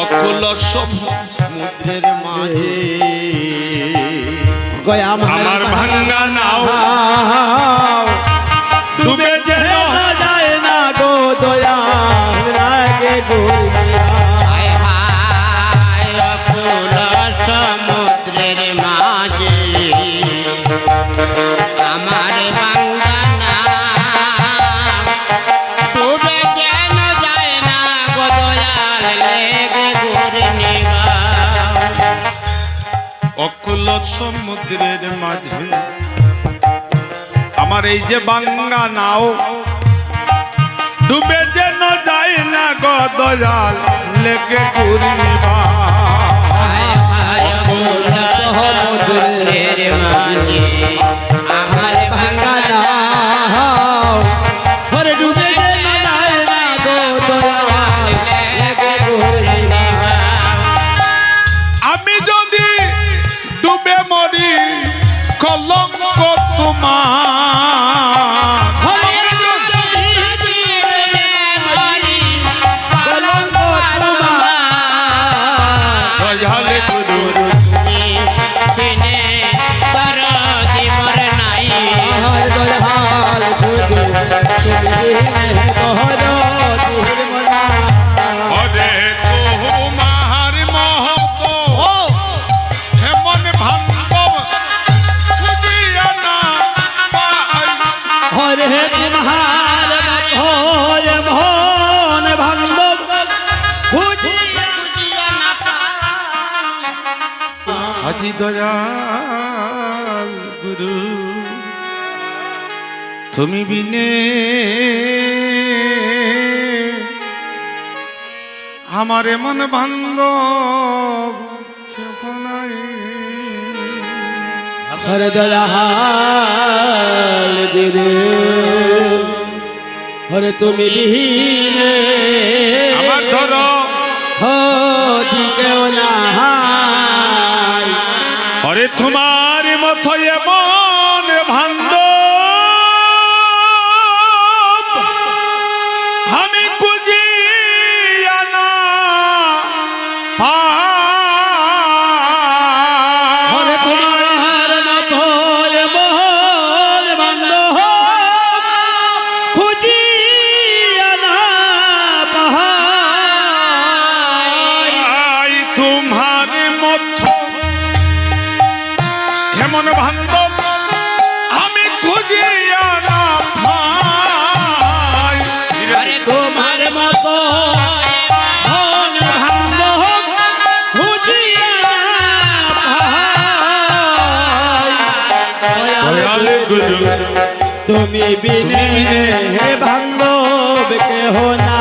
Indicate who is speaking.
Speaker 1: অকুল সমুদ্রের মাঝে
Speaker 2: আমার ভাঙ্গা নাও ডুবে যেন যায় না গো দয়াল লাগে
Speaker 3: হায় হায় অকুল সমুদ্রের মাঝে আমার ভাঙ্গা নাও ডুবে যেন যায় না গো দয়াল লেগে ঘূর্ণি
Speaker 2: অকুল সমুদ্রের মাঝে আমার এই যে ভাঙ্গা নাও ডুবে যেন যায় না গো দয়াল লেগে ঘূর্ণিবা
Speaker 3: হায় হায় অকুল সমুদ্রের মাঝে আমার ভাঙ্গা নাও
Speaker 2: ওরে ডুবে যেন যায় না গো দয়াল
Speaker 3: লেগে ঘূর্ণি
Speaker 2: আমি যদি ডুবে মরি কলঙ্ক তোমার দয়ালে গুরু দয়াল গুরু ওরে তোমার মহত এমন ভাঙ্গব খুঁজিয়া না পাই হরে তোমার মহত এমন ভাঙ্গব আজি দয়াল গুরু তুমি বিনে আমার মন বান্ধব কেহ নাই হরে দয়াল গুরু হরে তুমি বিনে আমার ধর হদি কেউ নাই হরে তোমার মত এমন ভান্দ আমি বুঝিয়া না হরে তোমার মত এমন ভান্দ খুঁজিয়া না পাই তোমার মত এমন বান্ধব আমি খুঁজিয়া না পাই তোমার মত মন বান্ধব খুঁজিয়া না পাই তুমি বিনে হে বান্ধব কেহ না